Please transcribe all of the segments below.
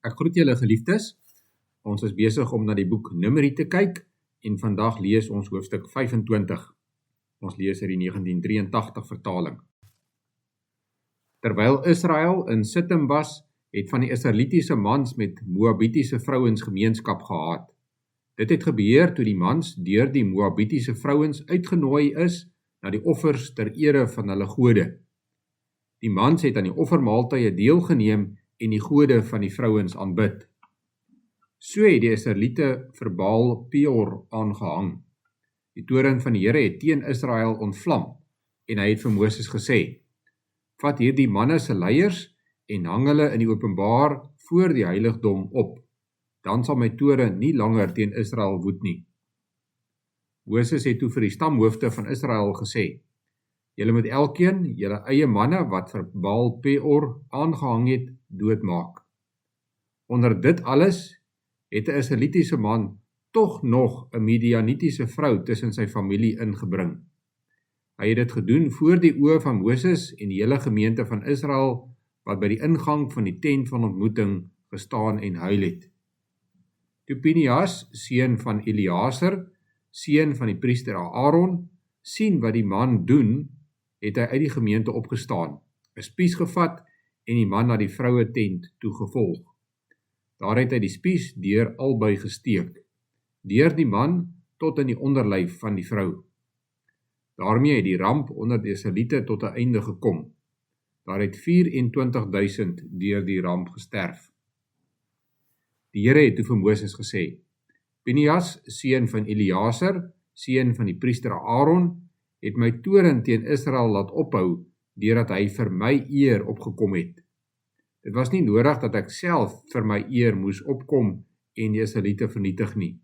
Ek groet julle geliefdes. Ons is besig om na die boek Numeri te kyk en vandag lees ons hoofstuk 25. Ons lees uit die 1983 vertaling. Terwyl Israel in Sittim was, het van die Israelitiese mans met Moabitiese vrouens gemeenskap gehad. Dit het gebeur toe die mans deur die Moabitiese vrouens uitgenooi is na die offers ter ere van hulle gode. Die mans het aan die offermaaltye deelgeneem en die gode van die vrouens aanbid. So het die Israeliete vir Baal Peor aangehang. Die toorn van die Here het teen Israel ontvlam en hy het vir Moses gesê: "Vat hierdie manne se leiers en hang hulle in die openbaar voor die heiligdom op. Dan sal my toorn nie langer teen Israel woed nie." Moses het toe vir die stamhoofde van Israel gesê: "Julle moet elkeen julle eie manne wat vir Baal Peor aangehang het, doodmaak." Onder dit alles het 'n Israelitiese man tog nog 'n Midianitiese vrou tussen sy familie ingebring. Hy het dit gedoen voor die oë van Moses en die hele gemeente van Israel wat by die ingang van die tent van ontmoeting gestaan en huil het. Toe Pinias, seun van Eleazar, seun van die priester Aaron, sien wat die man doen, het hy uit die gemeente opgestaan, 'n spies gevat en die man na die vroue tent toe gevolg. Daar het hy die spies deur albei gesteek, deur die man tot in die onderlyf van die vrou. Daarmee het die ramp onder die Israeliete tot 'n einde gekom. Daar het 24.000 deur die ramp gesterf. Die Here het toe vir Moses gesê: "Pinias, seun van Eleazar, seun van die priester Aaron, het my toorn teen Israel laat ophou, deurdat hy vir my eer opgekom het. Dit was nie nodig dat ek self vir my eer moes opkom en die Israeliete vernietig nie.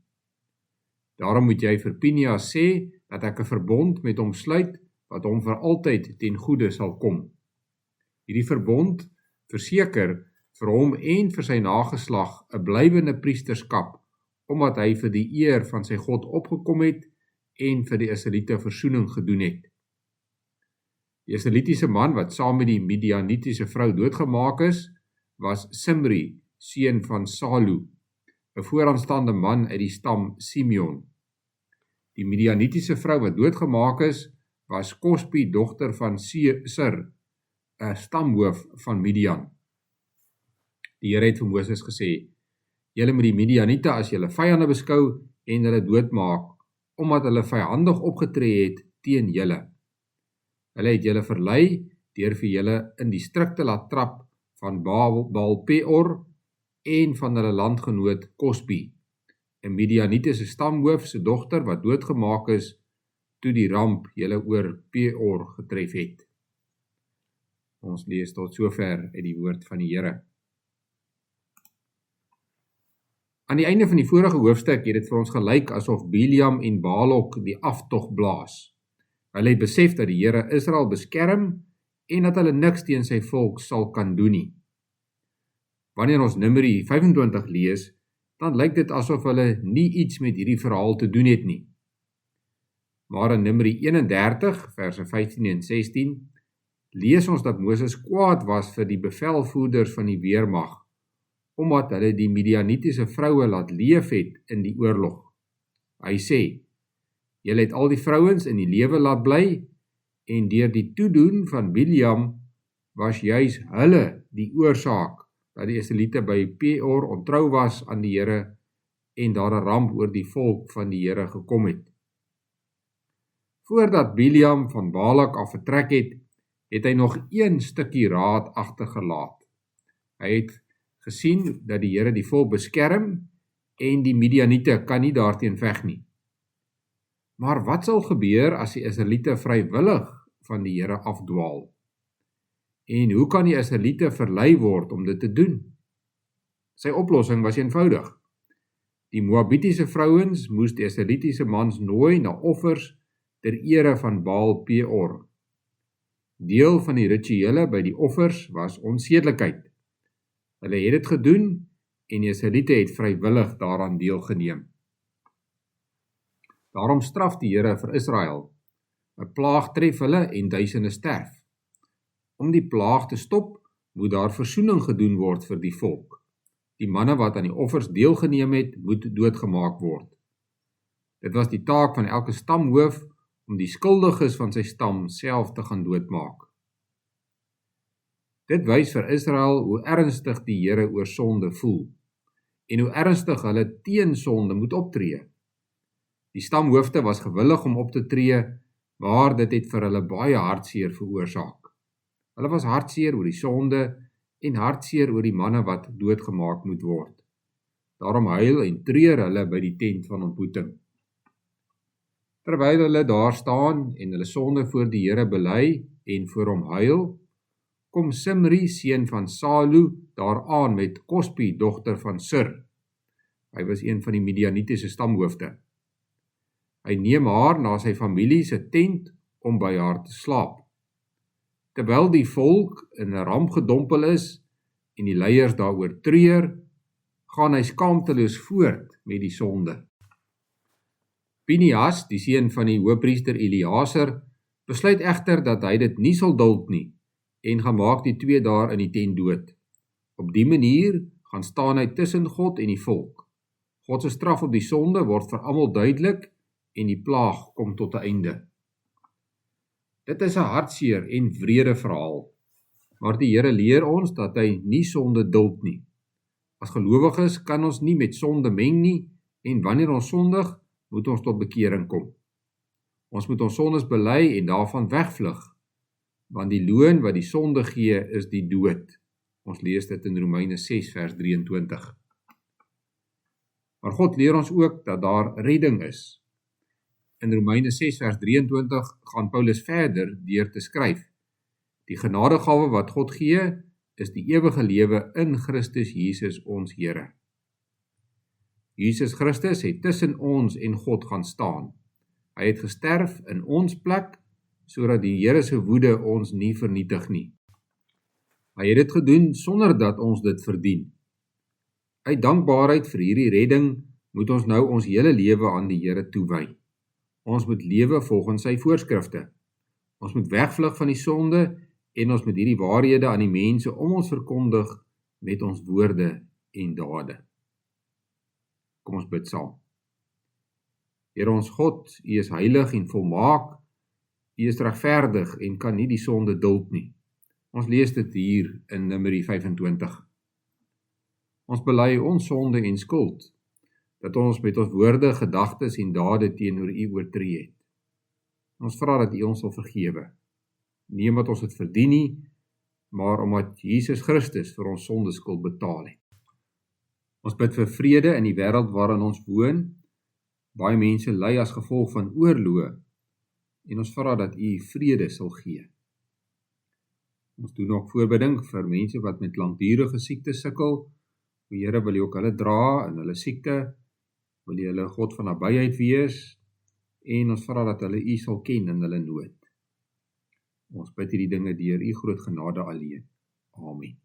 Daarom moet jy vir Pinias sê dat ek 'n verbond met hom sluit, wat hom vir altyd ten goeie sal kom. Hierdie verbond verseker vir hom en vir sy nageslag 'n blywende priesterskap, omdat hy vir die eer van sy God opgekom het en vir die Israeliete versoening gedoen het." Die Israelitiese man wat saam met die Midianitiese vrou doodgemaak is, was Simri, seun van Salu, 'n vooraanstaande man uit die stam Simeon. Die Midianitiese vrou wat doodgemaak is, was Cosbi, dogter van Sir, 'n stamhoof van Midian. Die Here het vir Moses gesê: "Julle moet die Midianiete as julle vyande beskou en hulle doodmaak, omdat hulle vyandig opgetree het teen julle. Hulle het julle verlei deur vir julle in die struik te laat trap van Baal Peor en van hulle landgenoot Cosbi, 'n Midianitiese stamhoof se dogter wat doodgemaak is toe die ramp julle oor Peor getref het." Ons lees tot sover uit die woord van die Here. Aan die einde van die vorige hoofstuk het dit vir ons gelyk asof Biliam en Balak die aftog blaas. Hulle het besef dat die Here Israel beskerm en dat hulle niks teen sy volk sal kan doen nie. Wanneer ons Numeri 25 lees, dan lyk dit asof hulle nie iets met hierdie verhaal te doen het nie. Maar in Numeri 31, verse 15 en 16, lees ons dat Moses kwaad was vir die bevelvoerders van die weermag, omdat hulle die Midianitiese vroue laat leef het in die oorlog. Hy sê: "Julle het al die vrouens in die lewe laat bly, en deur die toedoen van Biliam was juis hulle die oorsaak dat die Israeliete by Peor ontrou was aan die Here en daar 'n ramp oor die volk van die Here gekom het." Voordat Biliam van Balak af vertrek het hy nog een stukkie raad agtergelaat. Hy het gesien dat die Here die volk beskerm en die Midianiete kan nie daarteen veg nie. Maar wat sal gebeur as die Israeliete vrywillig van die Here afdwaal? En hoe kan die Israeliete verlei word om dit te doen? Sy oplossing was eenvoudig. Die Moabitiese vrouens moes die Israelitiese mans nooi na offers ter ere van Baal Peor. Deel van die rituele by die offers was onsedelikheid. Hulle het dit gedoen en die Israeliete het vrywillig daaraan deelgeneem. Daarom straf die Here vir Israel. 'n Plaag tref hulle en duisende sterf. Om die plaag te stop, moet daar versoening gedoen word vir die volk. Die manne wat aan die offers deelgeneem het, moet doodgemaak word. Dit was die taak van elke stamhoof om die skuldiges van sy stam self te gaan doodmaak. Dit wys vir Israel hoe ernstig die Here oor sonde voel en hoe ernstig hulle teen sonde moet optree. Die stamhoofde was gewillig om op te tree, maar dit het vir hulle baie hartseer veroorsaak. Hulle was hartseer oor die sonde en hartseer oor die manne wat doodgemaak moet word. Daarom huil en treur hulle by die tent van ontmoeting. Terwyl hulle daar staan en hulle sonde voor die Here bely en voor hom huil, kom Simri, seun van Salu, daar aan met Kosbi, dogter van Sur. Hy was een van die Midianitiese stamhoofde. Hy neem haar na sy familie se tent om by haar te slaap. Terwyl die volk in 'n ramp gedompel is en die leiers daaroor treur, gaan hy skaamteloos voort met die sonde. Pinias, die seun van die hoofpriester Eleazar, besluit egter dat hy dit nie sal duld nie en gaan maak die twee daar in die tent dood. Op die manier gaan staan hy tussen God en die volk. God se straf op die sonde word vir almal duidelik en die plaag kom tot 'n einde. Dit is 'n hartseer en wrede verhaal, maar die Here leer ons dat hy nie sonde duld nie. As gelowiges kan ons nie met sonde meng nie en wanneer ons sondig, moet ons tot bekering kom. Ons moet ons sondes bely en daarvan wegvlug, want die loon wat die sonde gee is die dood. Ons lees dit in Romeine 6 vers 23. Maar God leer ons ook dat daar redding is. In Romeine 6 vers 23 gaan Paulus verder deur te skryf: Die genadegawe wat God gee, is die ewige lewe in Christus Jesus ons Here. Jesus Christus het tussen ons en God gaan staan. Hy het gesterf in ons plek, sodat die Here se woede ons nie vernietig nie. Hy het dit gedoen sonder dat ons dit verdien. Uit dankbaarheid vir hierdie redding moet ons nou ons hele lewe aan die Here toewy. Ons moet lewe volgens sy voorskrifte. Ons moet wegvlug van die sonde en ons moet hierdie waarhede aan die mense om ons verkondig met ons woorde en dade. Kom ons bid saam. Here ons God, U is heilig en volmaak, U is regverdig en kan nie die sonde duld nie. Ons lees dit hier in Numeri 25. Ons bely ons sonde en skuld, dat ons met ons woorde, gedagtes en dade teenoor U oortree het. Ons vra dat U ons sal vergewe, nie omdat ons dit verdien nie, maar omdat Jesus Christus vir ons sondeskuld betaal het. Ons bid vir vrede in die wêreld waarin ons woon. Baie mense ly as gevolg van oorloë, en ons vra dat U vrede sal gee. Ons doen ook voorbidding vir mense wat met langdurige siektes sukkel. O Here, wil U ook hulle dra in hulle siekte, wil U hulle God van nabyheid wees, en ons vra dat hulle U sal ken in hulle nood. Ons bid hierdie dinge deur U groot genade alleen. Amen.